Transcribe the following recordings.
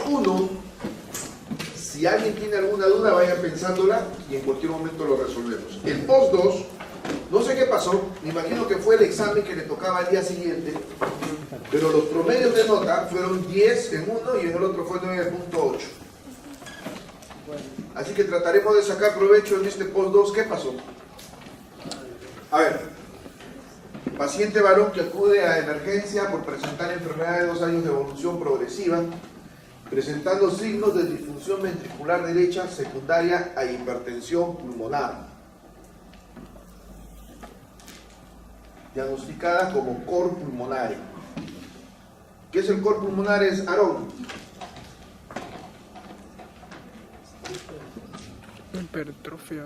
1, si alguien tiene alguna duda, vaya pensándola y en cualquier momento lo resolvemos. El post 2, no sé qué pasó, me imagino que fue el examen que le tocaba al día siguiente, pero los promedios de nota fueron 10 en uno y en el otro fue 9.8. Así que trataremos de sacar provecho en este post 2. ¿Qué pasó? A ver, paciente varón que acude a emergencia por presentar enfermedad de 2 años de evolución progresiva, presentando signos de disfunción ventricular derecha secundaria a hipertensión pulmonar, diagnosticada como cor pulmonare. ¿Qué es el cor pulmonare? Es Aarón. Hipertrofia.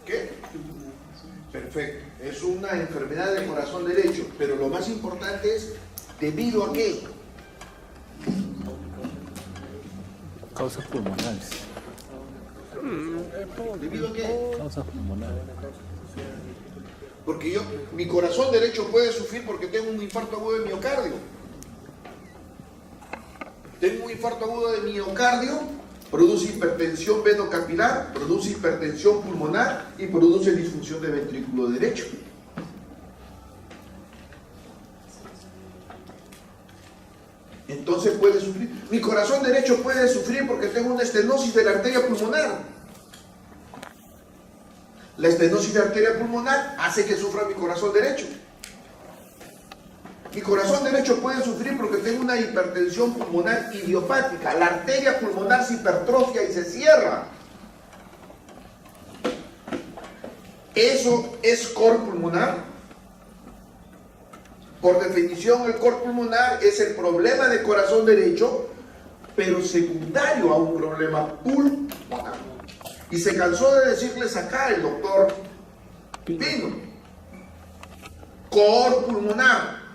¿Qué? Perfecto. Es una enfermedad del corazón derecho, pero lo más importante es ¿debido a qué? Causas pulmonares. ¿Debido a qué? Causas pulmonares. Porque mi corazón derecho puede sufrir porque tengo un infarto agudo de miocardio. Tengo un infarto agudo de miocardio, produce hipertensión venocapilar, produce hipertensión pulmonar y produce disfunción de ventrículo derecho. Entonces puede sufrir. Mi corazón derecho puede sufrir porque tengo una estenosis de la arteria pulmonar. La estenosis de la arteria pulmonar hace que sufra mi corazón derecho. Mi corazón derecho puede sufrir porque tengo una hipertensión pulmonar idiopática. La arteria pulmonar se hipertrofia y se cierra. ¿Eso es cor pulmonar? Por definición, el cor pulmonar es el problema del corazón derecho, pero secundario a un problema pulmonar. Y se cansó de decirles acá el doctor Pino. Cor pulmonar.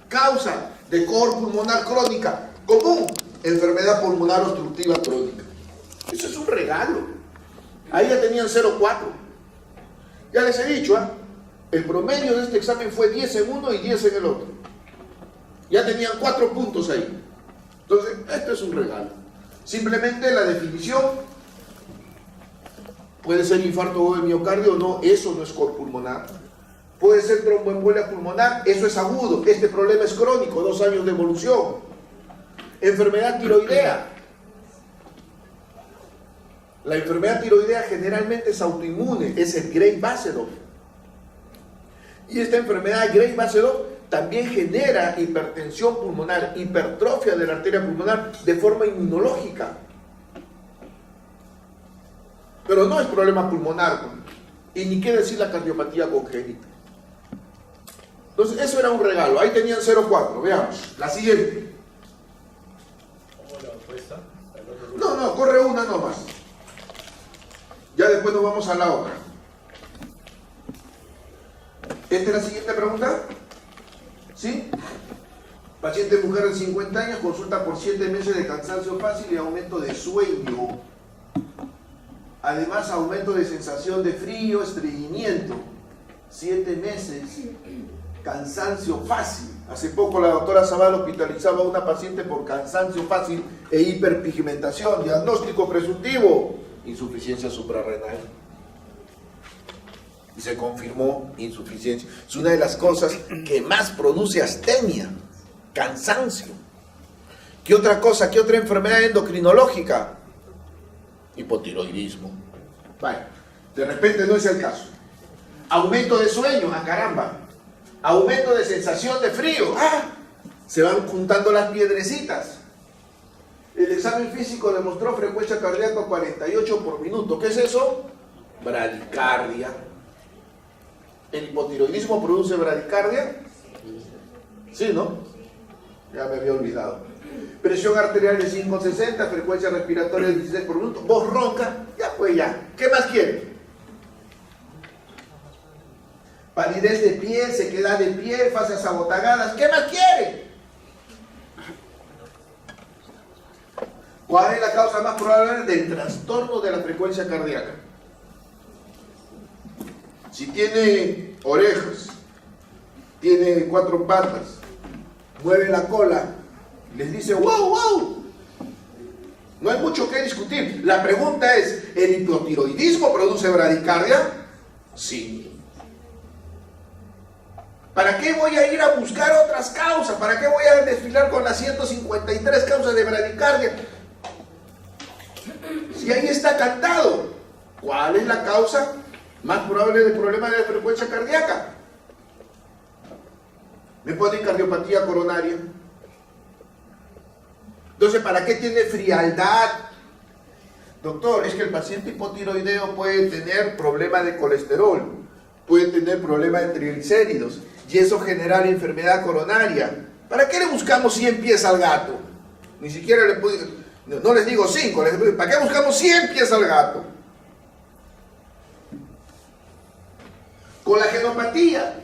Causa de cor pulmonar crónica común, enfermedad pulmonar obstructiva crónica. Eso es un regalo. Ahí ya tenían 0,4. Ya les he dicho, el promedio de este examen fue 10 en uno y 10 en el otro. Ya tenían 4 puntos ahí. Entonces, esto es un regalo. Simplemente la definición puede ser infarto agudo de miocardio o no, eso no es cor pulmonar. Puede ser tromboembolia pulmonar, eso es agudo. Este problema es crónico, 2 años de evolución. Enfermedad tiroidea. La enfermedad tiroidea generalmente es autoinmune, es el Gray-Basedov. Y esta enfermedad Gray-Basedov también genera hipertensión pulmonar, hipertrofia de la arteria pulmonar de forma inmunológica. Pero no es problema pulmonar, y ni qué decir la cardiopatía congénita. Entonces, eso era un regalo. Ahí tenían 0,4. Veamos. La siguiente. No, corre una nomás. Ya después nos vamos a la otra. ¿Esta es la siguiente pregunta? ¿Sí? Paciente mujer de 50 años, consulta por 7 meses de cansancio fácil y aumento de sueño. Además, aumento de sensación de frío, estreñimiento. 7 meses. Cansancio fácil. Hace poco la doctora Zaval hospitalizaba a una paciente por cansancio fácil e hiperpigmentación. Diagnóstico presuntivo, insuficiencia suprarrenal. Y se confirmó insuficiencia. Es una de las cosas que más produce astenia, cansancio. ¿Qué otra cosa? ¿Qué otra enfermedad endocrinológica? Hipotiroidismo. Vale, de repente no es el caso. Aumento de sueño, caramba. Aumento de sensación de frío. Se van juntando las piedrecitas. El examen físico demostró frecuencia cardíaca 48 por minuto. ¿Qué es eso? Bradicardia. ¿El hipotiroidismo produce bradicardia? Sí, ¿no? Ya me había olvidado. Presión arterial de 560, frecuencia respiratoria de 16 por minuto. Voz ronca, ya pues ya. ¿Qué más quiere? Palidez de piel, sequedad de piel, fascias abotagadas. ¿Qué más quiere? ¿Cuál es la causa más probable del trastorno de la frecuencia cardíaca? Si tiene orejas, tiene 4 patas, mueve la cola, les dice wow, wow. No hay mucho que discutir. La pregunta es, ¿el hipotiroidismo produce bradicardia? Sí. ¿Para qué voy a ir a buscar otras causas? ¿Para qué voy a desfilar con las 153 causas de bradicardia? Si ahí está cantado, ¿cuál es la causa más probable del problema de la frecuencia cardíaca? Me ponen cardiopatía coronaria. Entonces, ¿para qué tiene frialdad? Doctor, es que el paciente hipotiroideo puede tener problema de colesterol, puede tener problema de triglicéridos, y eso genera enfermedad coronaria. ¿Para qué le buscamos 100 pies al gato? Ni siquiera le puedo, no les digo 5, ¿para qué buscamos 100 pies al gato? Con la genopatia.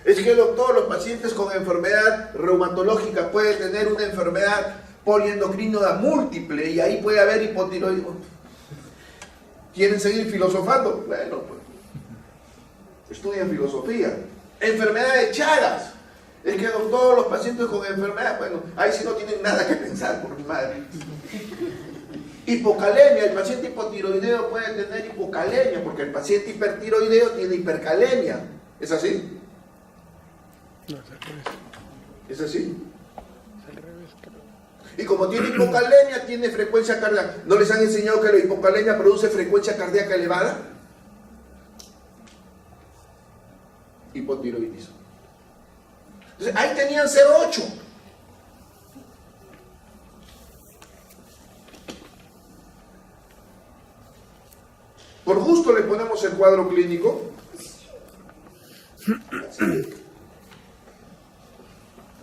Es que, doctor, los pacientes con enfermedad reumatológica pueden tener una enfermedad poliendocrina múltiple y ahí puede haber hipotiroidismo. ¿Quieren seguir filosofando? Bueno, pues estudian filosofía. Enfermedad de Chagas. Es que, doctor, los pacientes con enfermedad, bueno, ahí sí no tienen nada que pensar, por mi madre. Hipocalemia. El paciente hipotiroideo puede tener hipocalemia porque el paciente hipertiroideo tiene hipercalemia. ¿Es así? No, es al revés. ¿Es así? Es al revés, creo. Y como tiene hipocalemia, tiene frecuencia cardíaca. ¿No les han enseñado que la hipocalemia produce frecuencia cardíaca elevada? Hipotiroidismo. Entonces, ahí tenían 0,8. Por gusto le ponemos el cuadro clínico.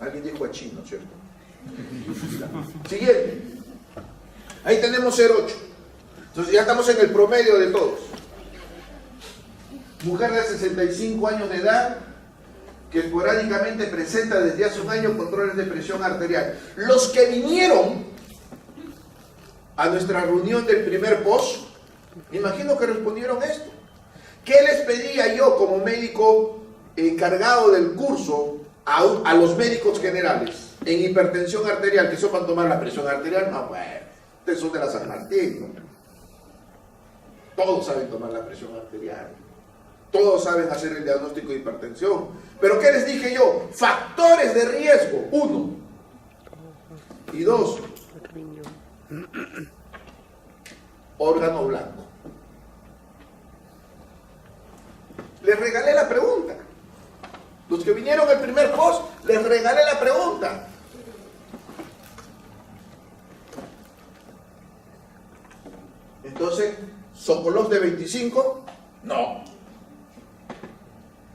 Alguien dijo a chino, ¿cierto? Siguiente. Ahí tenemos 0,8. Entonces ya estamos en el promedio de todos. Mujer de 65 años de edad que esporádicamente presenta desde hace un año controles de presión arterial. Los que vinieron a nuestra reunión del primer post, me imagino que respondieron esto. ¿Qué les pedía yo como médico encargado del curso a los médicos generales en hipertensión arterial, que sepan tomar la presión arterial? No, bueno, ustedes son de la San Martín, ¿no? Todos saben tomar la presión arterial, todos saben hacer el diagnóstico de hipertensión. Pero ¿qué les dije yo? Factores de riesgo, 1 y 2, órgano blanco. Les regalé la pregunta. Los que vinieron al primer post, les regalé la pregunta. Entonces, ¿Sokolov de 25? No.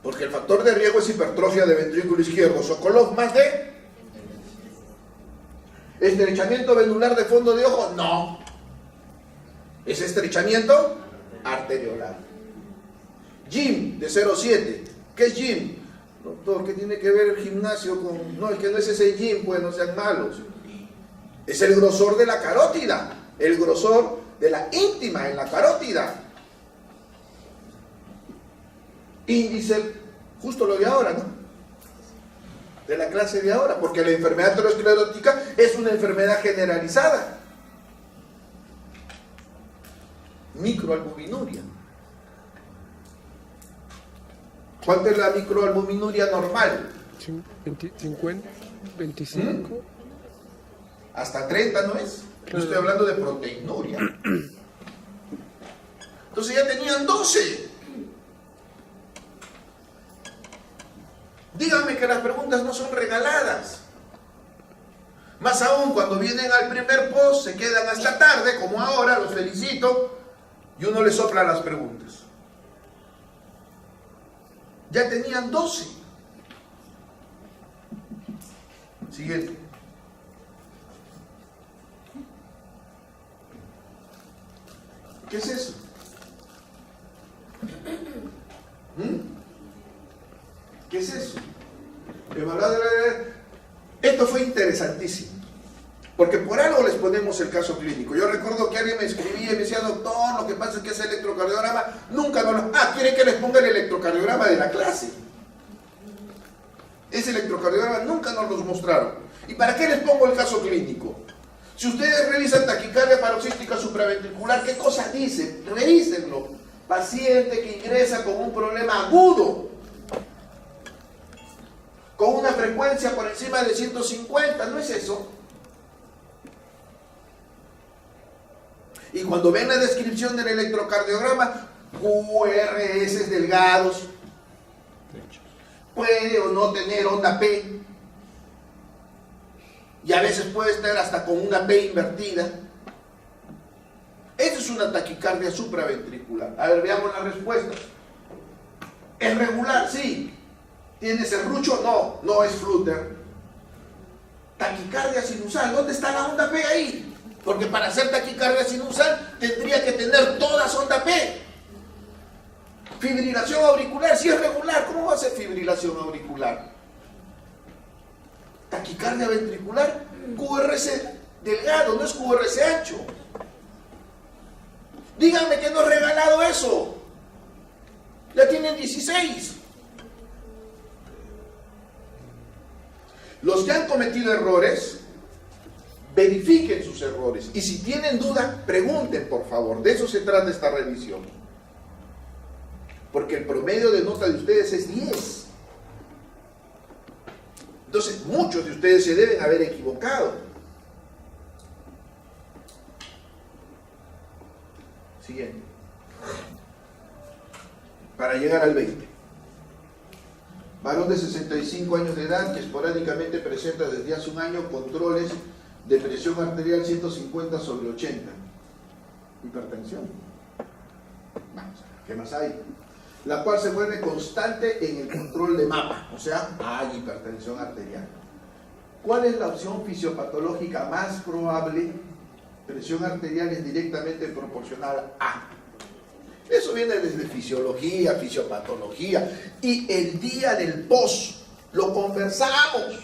Porque el factor de riesgo es hipertrofia de ventrículo izquierdo. Sokolov más de estrechamiento venular de fondo de ojo. No. Es estrechamiento arteriolar. Gym de 0,7. ¿Qué es gym? Doctor, ¿qué tiene que ver el gimnasio con...? No, es que no es ese gym, pues no sean malos. Es el grosor de la carótida. El grosor de la íntima en la carótida. Índice, justo lo de ahora, ¿no? De la clase de ahora, porque la enfermedad aterosclerótica es una enfermedad generalizada. Microalbuminuria. ¿Cuánto es la microalbuminuria normal? 50, 25. Hasta 30, ¿no es? Yo estoy hablando de proteinuria. Entonces ya tenían 12. Díganme que las preguntas no son regaladas. Más aún cuando vienen al primer post, se quedan hasta tarde, como ahora, los felicito, y uno les sopla las preguntas. Ya tenían 12. Siguiente. ¿Qué es eso? ¿Qué es eso? Esto fue interesantísimo, porque por algo les ponemos el caso clínico. Yo recuerdo que alguien me escribía y me decía, doctor, lo que pasa es que ese electrocardiograma nunca nos lo... ¿Quieren que les ponga el electrocardiograma de la clase? Ese electrocardiograma nunca nos los mostraron. ¿Y para qué les pongo el caso clínico? Si ustedes revisan taquicardia paroxística supraventricular, ¿qué cosa dice? Revísenlo. Paciente que ingresa con un problema agudo, con una frecuencia por encima de 150, ¿no es eso? Y cuando ven la descripción del electrocardiograma, QRS delgados, puede o no tener onda P, y a veces puede estar hasta con una P invertida. Esa es una taquicardia supraventricular. A ver, veamos las respuestas. ¿Es regular? Sí. ¿Tiene serrucho? No, no es flutter. Taquicardia sinusal. ¿Dónde está la onda P ahí? Porque para hacer taquicardia sinusal tendría que tener todas onda P. Fibrilación auricular, si es regular, ¿cómo va a ser fibrilación auricular? Taquicardia ventricular, QRS delgado, no es QRS ancho. Díganme que no he regalado eso. Ya tienen 16. Los que han cometido errores, verifiquen sus errores. Y si tienen dudas, pregunten, por favor. De eso se trata esta revisión. Porque el promedio de nota de ustedes es 10. Entonces, muchos de ustedes se deben haber equivocado. Siguiente. Para llegar al 20. Varón de 65 años de edad que esporádicamente presenta desde hace un año controles de presión arterial 150 sobre 80. Hipertensión. Vamos a ver, ¿qué más hay? La cual se vuelve constante en el control de mapa, o sea, hay hipertensión arterial. ¿Cuál es la opción fisiopatológica más probable? Presión arterial es directamente proporcional a. Eso viene desde fisiología, fisiopatología, y el día del post lo conversamos.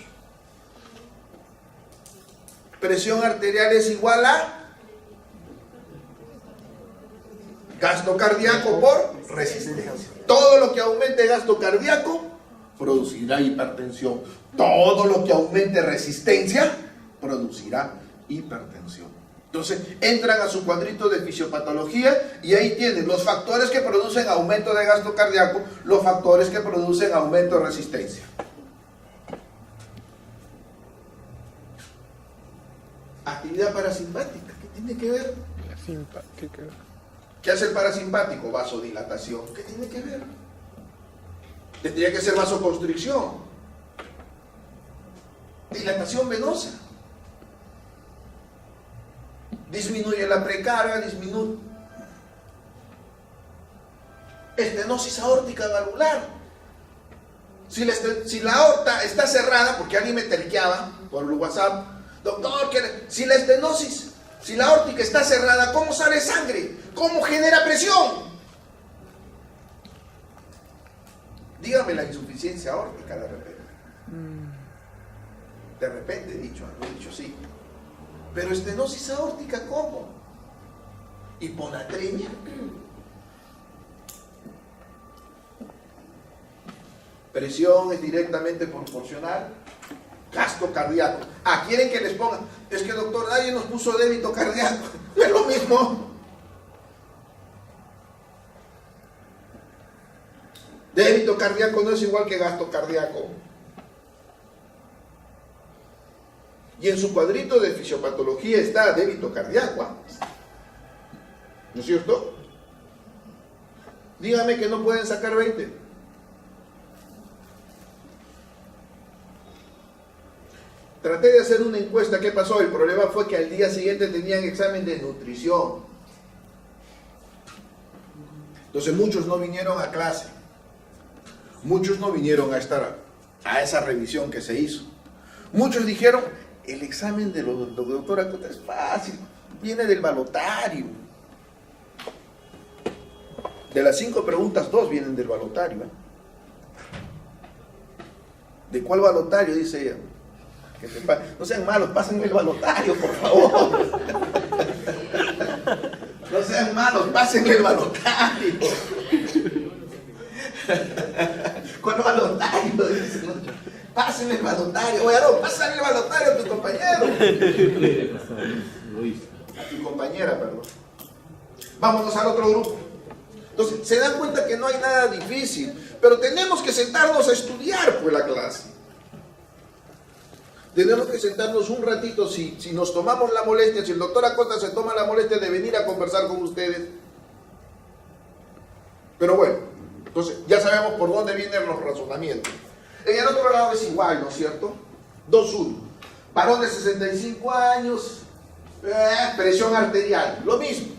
Presión arterial es igual a gasto cardíaco por resistencia. Todo lo que aumente gasto cardíaco producirá hipertensión. Todo lo que aumente resistencia producirá hipertensión. Entonces entran a su cuadrito de fisiopatología y ahí tienen los factores que producen aumento de gasto cardíaco, los factores que producen aumento de resistencia. Actividad parasimpática, ¿qué tiene que ver? La simpática. ¿Qué hace el parasimpático? Vasodilatación. ¿Qué tiene que ver? Tendría que ser vasoconstricción. Dilatación venosa. Disminuye la precarga, disminuye. Estenosis aórtica valvular. Si la aorta está cerrada, porque alguien me terqueaba por el WhatsApp, doctor, si la estenosis, si la aórtica está cerrada, ¿cómo sale sangre? ¿Cómo genera presión? Dígame la insuficiencia aórtica de repente. De repente he dicho sí. Pero estenosis aórtica, ¿cómo? Hiponatremia. Presión es directamente proporcional. Gasto cardíaco. Quieren que les pongan. Es que doctor, nadie nos puso débito cardíaco. Es lo mismo. Débito cardíaco no es igual que gasto cardíaco. Y en su cuadrito de fisiopatología está débito cardíaco. ¿No es cierto? Dígame que no pueden sacar 20. Traté de hacer una encuesta. ¿Qué pasó? El problema fue que al día siguiente tenían examen de nutrición. Entonces muchos no vinieron a clase. Muchos no vinieron a esa revisión que se hizo. Muchos dijeron, el examen de los doctor Acosta es fácil, viene del balotario. De las 5 preguntas, 2 vienen del balotario. ¿De cuál balotario? Dice ella. No sean malos, pásenme el balotario, por favor. No sean malos, pásenle el balotario. ¿Cuál balotario? Dice, ¿no? Pásenle el balotario. Oye, Aarón, pásale el balotario a tu compañero. A tu compañera, perdón. Vámonos al otro grupo. Entonces, se dan cuenta que no hay nada difícil, pero tenemos que sentarnos a estudiar pues la clase. Tenemos que sentarnos un ratito, si nos tomamos la molestia, si el doctor Acosta se toma la molestia de venir a conversar con ustedes. Pero bueno, entonces ya sabemos por dónde vienen los razonamientos. En el otro lado es igual, ¿no es cierto? 2-1. Varón de 65 años, presión arterial, lo mismo.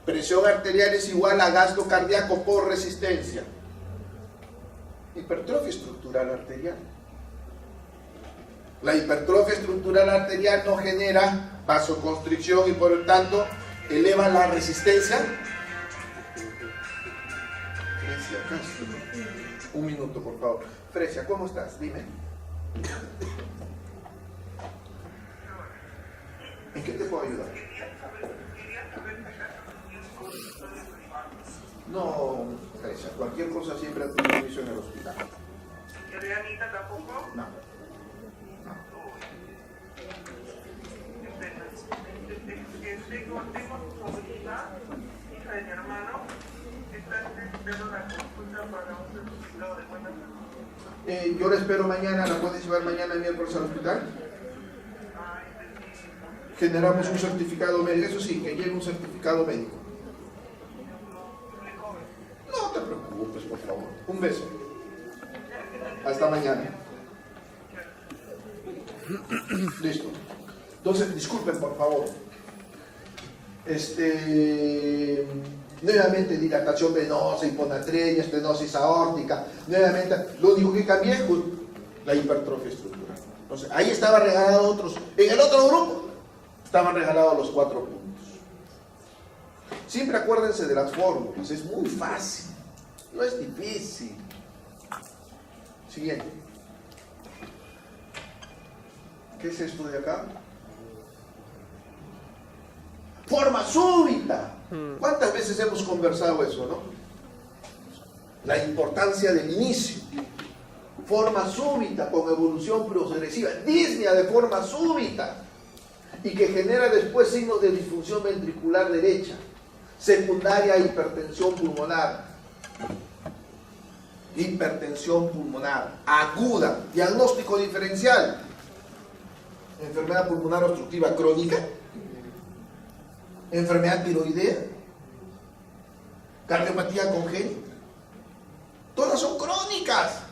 Presión arterial es igual a gasto cardíaco por resistencia. Hipertrofia estructural arterial. La hipertrofia estructural arterial no genera vasoconstricción y por lo tanto eleva la resistencia. Frecia Castro. Un minuto, por favor. Frecia, ¿cómo estás? Dime. ¿En qué te puedo ayudar? No, Frecia, cualquier cosa siempre a tu servicio en el hospital. ¿Reanita tampoco? No. Tengo sobrina, hija de mi hermano, que está esperando la consulta para un certificado de buena salud. Yo la espero mañana, ¿la puedes llevar mañana miércoles al hospital? Generamos un certificado médico, eso sí, que lleve un certificado médico. No te preocupes, por favor. Un beso. Hasta mañana. Listo. Entonces, disculpen, por favor. Nuevamente dilatación venosa, hiponatremia, estenosis aórtica. Nuevamente, lo único que cambié fue la hipertrofia estructural. Entonces, ahí estaba regalado otros. En el otro grupo estaban regalados los 4 puntos. Siempre acuérdense de las fórmulas, es muy fácil, no es difícil. Siguiente. ¿Qué es esto de acá? Forma súbita. ¿Cuántas veces hemos conversado eso, no? La importancia del inicio. Forma súbita con evolución progresiva. Disnea de forma súbita. Y que genera después signos de disfunción ventricular derecha. Secundaria hipertensión pulmonar. Hipertensión pulmonar aguda. Diagnóstico diferencial. Enfermedad pulmonar obstructiva crónica. Enfermedad tiroidea. Cardiopatía congénita. Todas son crónicas.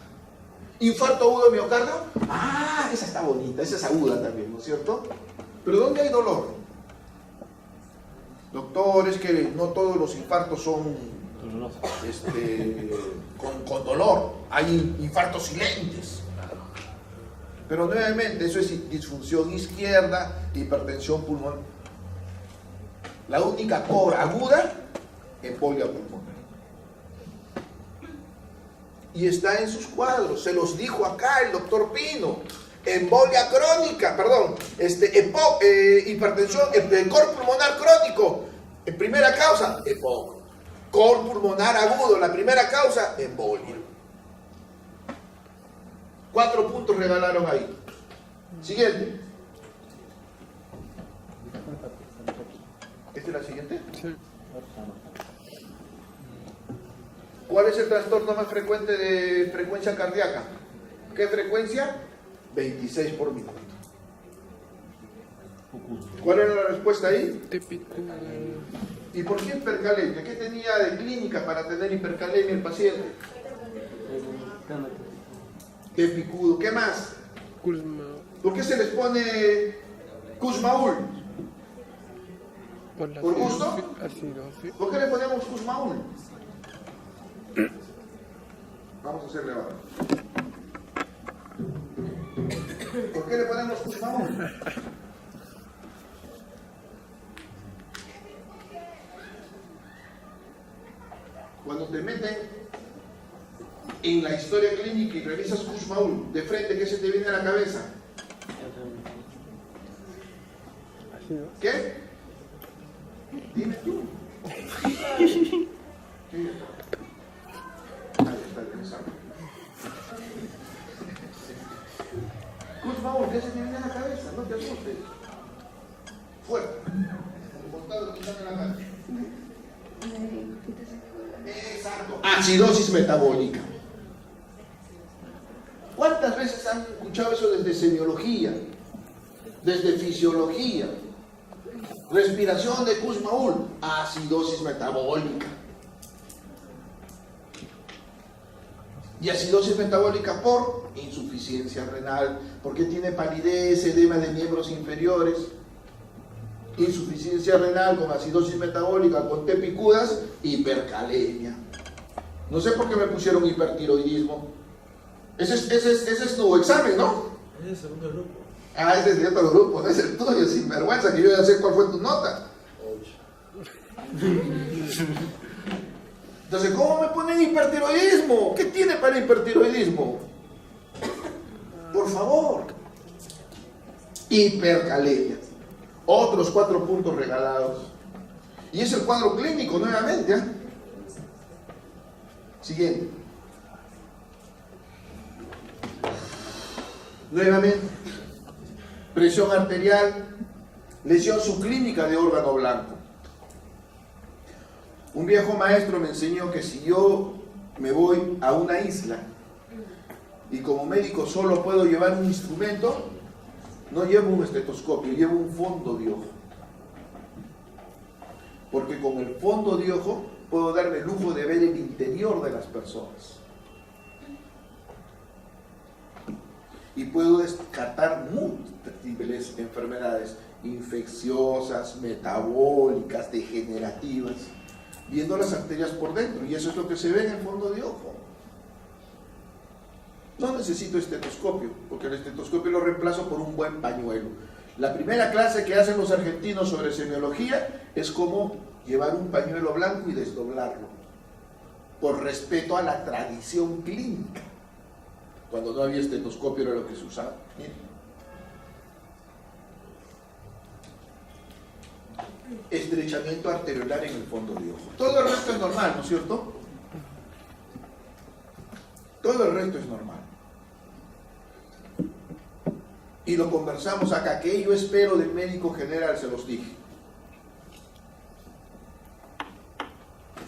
Infarto agudo de miocardio. Ah, esa está bonita, esa es aguda también, ¿no es cierto? Pero ¿dónde hay dolor? Doctor, es que no todos los infartos son con dolor. Hay infartos silentes. Pero nuevamente, eso es disfunción izquierda, hipertensión pulmonar. La única cobra aguda, embolia pulmonar. Y está en sus cuadros, se los dijo acá el doctor Pino. Embolia crónica, perdón, hipertensión, cor pulmonar crónico. En primera causa, EPOC. Cor pulmonar agudo, la primera causa, embolia. 4 puntos regalaron ahí. Siguiente. ¿Esta es la siguiente? Sí. ¿Cuál es el trastorno más frecuente de frecuencia cardíaca? ¿Qué frecuencia? 26 por minuto. ¿Cuál era la respuesta ahí? Típico. ¿Y por qué hipercalemia? ¿Qué tenía de clínica para tener hipercalemia el paciente? ¿Qué picudo? ¿Qué más? Kuzma. ¿Por qué se les pone Kussmaul? ¿Por gusto? Acidosis. ¿Por qué le ponemos Kussmaul? Vamos a hacerle ahora. ¿Por qué le ponemos Kussmaul? Cuando te meten en la historia clínica y revisas Kussmaul, de frente, ¿qué se te viene a la cabeza? ¿Qué? Dime tú. Ahí está el examen. Por favor, ¿qué se te viene a la cabeza? No te asustes. Fuerte. Contado, quítame la mano. Exacto. Acidosis metabólica. ¿Cuántas veces han escuchado eso desde semiología? Desde fisiología. Respiración de Kussmaul. Acidosis metabólica. Y acidosis metabólica por insuficiencia renal, porque tiene palidez, edema de miembros inferiores, insuficiencia renal con acidosis metabólica, con T picudas, hipercalemia. No sé por qué me pusieron hipertiroidismo. Ese es tu examen, ¿no? Es el segundo grupo. Ah, ese es de otro grupo, no es el tuyo, sin vergüenza, que yo ya sé cuál fue tu nota. 8. Entonces, ¿cómo me ponen hipertiroidismo? ¿Qué tiene para hipertiroidismo? Por favor. Hipercalemia. Otros 4 puntos regalados. Y es el cuadro clínico nuevamente. ¿Eh? Siguiente. Nuevamente. Presión arterial. Lesión subclínica de órgano blanco. Un viejo maestro me enseñó que si yo me voy a una isla y como médico solo puedo llevar un instrumento, no llevo un estetoscopio, llevo un fondo de ojo. Porque con el fondo de ojo puedo darme el lujo de ver el interior de las personas. Y puedo descartar múltiples enfermedades infecciosas, metabólicas, degenerativas, viendo las arterias por dentro, y eso es lo que se ve en el fondo de ojo. No necesito estetoscopio, porque el estetoscopio lo reemplazo por un buen pañuelo. La primera clase que hacen los argentinos sobre semiología es cómo llevar un pañuelo blanco y desdoblarlo, por respeto a la tradición clínica. Cuando no había estetoscopio era lo que se usaba. Miren. Estrechamiento arteriolar en el fondo de ojo. Todo el resto es normal, ¿no es cierto? Todo el resto es normal. Y lo conversamos acá. ¿Qué yo espero del médico general? Se los dije.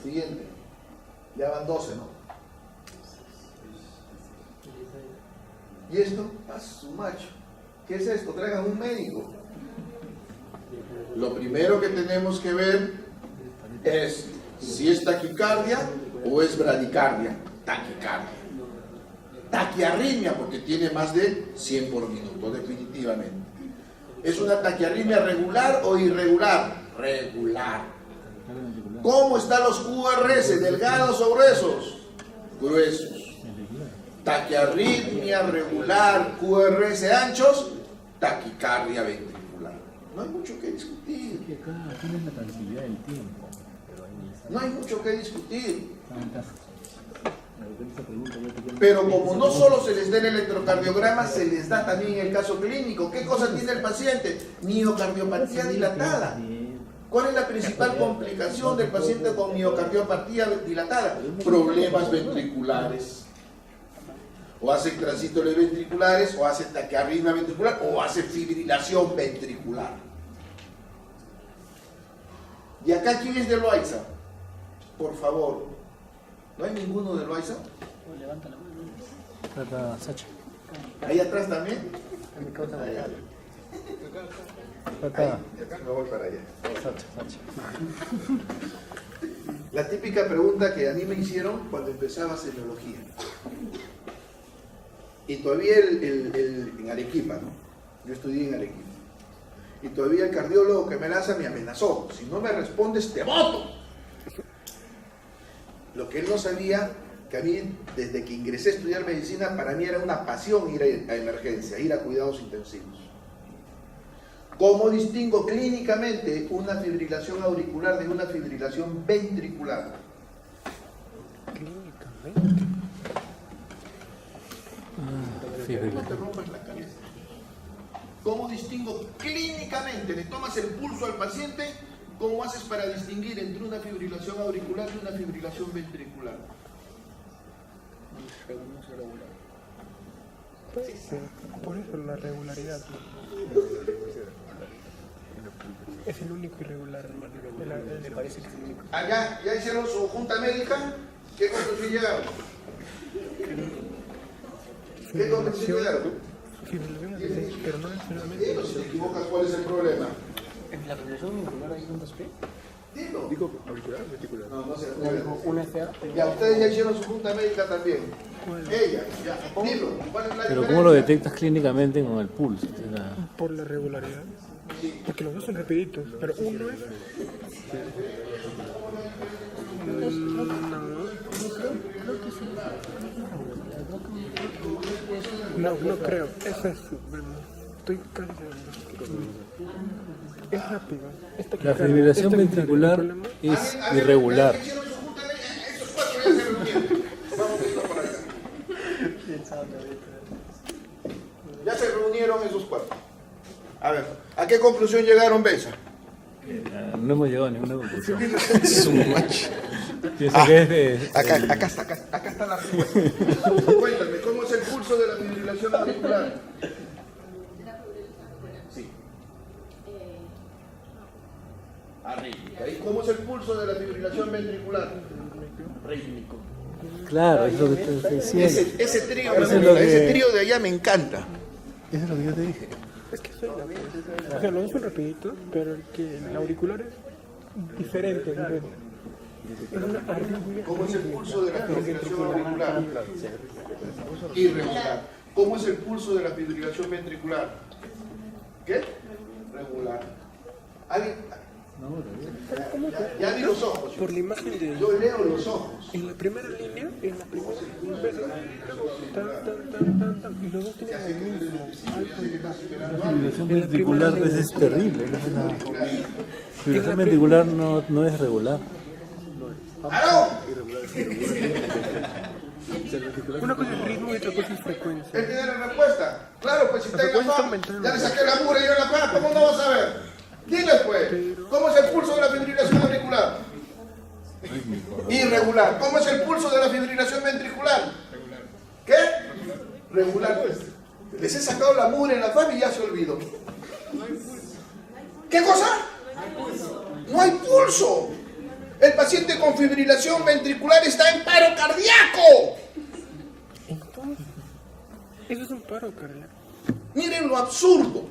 Siguiente. Ya van 12, ¿no? ¿Y esto? A su macho. ¿Qué es esto? Traigan un médico. Lo primero que tenemos que ver es si es taquicardia o es bradicardia. Taquicardia. Taquiarritmia, porque tiene más de 100 por minuto, definitivamente. ¿Es una taquiarritmia regular o irregular? Regular. ¿Cómo están los QRS? ¿Delgados o gruesos? Gruesos. Taquiarritmia regular, QRS anchos, taquicardia ventricular. No hay mucho que discutir. Que acá tienen la tranquilidad del tiempo. No hay mucho que discutir. Pero como no solo se les da el electrocardiograma, se les da también el caso clínico. ¿Qué cosa tiene el paciente? Miocardiopatía dilatada. ¿Cuál es la principal complicación del paciente con miocardiopatía dilatada? Problemas ventriculares. O hace transítores ventriculares, o hace taquiarritmia ventricular, o hace fibrilación ventricular. ¿Y acá quién es de Loaiza? Por favor. ¿No hay ninguno de Loaiza? Levanta la mano. Acá, Sacha. ¿Ahí atrás también? Acá. Ahí, me voy para allá. Sacha. La típica pregunta que a mí me hicieron cuando empezaba semiología. Y todavía en Arequipa, ¿no? Yo estudié en Arequipa. Y todavía el cardiólogo que me lanza me amenazó. Si no me respondes, te voto. Lo que él no sabía, que a mí, desde que ingresé a estudiar medicina, para mí era una pasión ir a emergencia, ir a cuidados intensivos. ¿Cómo distingo clínicamente una fibrilación auricular de una fibrilación ventricular? Clínicamente. No te rompas la cabeza. ¿Cómo distingo clínicamente? Le tomas el pulso al paciente, ¿cómo haces para distinguir entre una fibrilación auricular y una fibrilación ventricular? Por eso la regularidad. Es el único irregular. Me parece que es el único. Allá, ¿ya hicieron su junta médica? ¿Qué conclusión llegaron? ¿Qué conclusión llegaron? Fibrilación así, pero no necesariamente. Dilo si te equivocas, ¿cuál es el problema? ¿En la fibrilación auricular hay un 2P? Dilo. Digo auricular, ventricular. No se ¿Una FA? Ya, ustedes ya hicieron su junta médica también. Ella, ya. Dilo, ¿cuál es la Pero diferencia? ¿cómo lo detectas clínicamente con el pulso? O sea, Por la regularidad. Porque los dos son rapiditos, pero uno es... No creo. Eso es... Estoy casi seguro. Es rápido. la fibrilación ventricular es irregular. Hicieron su junta médica, esos cuatro ya se reunieron. Vamos a irlo por acá. Ya se reunieron esos cuatro. A ver, ¿a qué conclusión llegaron, Besa? No hemos llegado a ninguna conclusión. Es un macho. Pienso que es de... Acá está la respuesta. Cuéntame, ¿cómo es el pulso de la fibrilación auricular? Sí. Arrítmica. ¿Y cómo es el pulso de la fibrilación ventricular? Rítmico. Claro, es lo que te estoy diciendo. Ese trío, Eso es lo que- ese trío de allá me encanta. Eso es lo que yo te dije. Es que soy la... O sea, los dos son rapiditos, pero el auricular es diferente. Es una arritmia. ¿Cómo es el pulso de la fibrilación auricular? Irregular. ¿Cómo es el pulso de la fibrilación ventricular? ¿Qué? Regular. ¿Alguien? Ya vi los ojos. Por la imagen de... Yo leo los ojos. En la primera línea, en la primera y los dos tienen el mismo alto y bajo. La fibrilación ventricular es terrible. La fibrilación ventricular no es regular. ¡Aló! Una cosa es ritmo y otra cosa es frecuencia. ¿Él tiene la respuesta? Claro, pues si está en la frecuencia FAP, aumentando. ya le saqué la mura y yo en la FAP, ¿cómo no vas a ver? Dile pues, ¿cómo es el pulso de la fibrilación auricular? Irregular. ¿Cómo es el pulso de la fibrilación ventricular? ¿Qué? Regular. Les he sacado la mura en la FAP y ya se olvidó. ¿Qué cosa? No hay pulso. El paciente con fibrilación ventricular está en paro cardíaco. Entonces, eso es un paro cardíaco. Miren lo absurdo.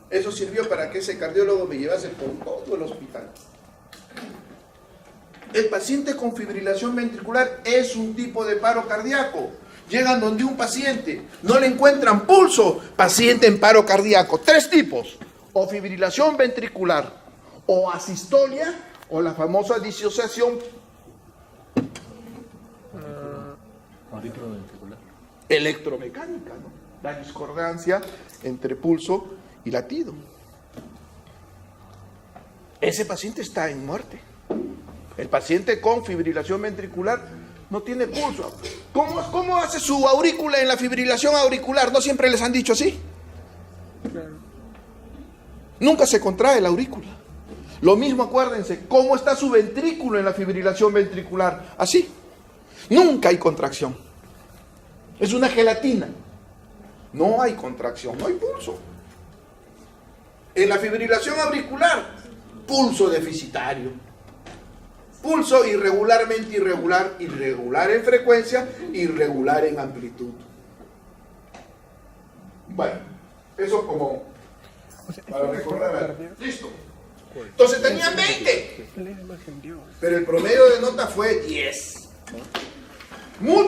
Eso sirvió para que ese cardiólogo me llevase por todo el hospital. El paciente con fibrilación ventricular es un tipo de paro cardíaco. Llegan donde un paciente, no le encuentran pulso, paciente en paro cardíaco. 3 tipos: o fibrilación ventricular, o asistolia, o la famosa disociación Auriculoventricular. electromecánica, ¿no? La discordancia entre pulso y latido. Ese paciente está en muerte. El paciente con fibrilación ventricular no tiene pulso. ¿Cómo hace su aurícula en la fibrilación auricular? ¿No siempre les han dicho así? Claro. Nunca se contrae la aurícula. Lo mismo, acuérdense, ¿cómo está su ventrículo en la fibrilación ventricular? Así. Nunca hay contracción. Es una gelatina. No hay contracción, no hay pulso. En la fibrilación auricular, pulso deficitario. Pulso irregularmente irregular, irregular en frecuencia, irregular en amplitud. Bueno, eso como para recordar. Listo. Entonces tenían 20, La imagen Dios. pero el promedio de nota fue 10. Mucho.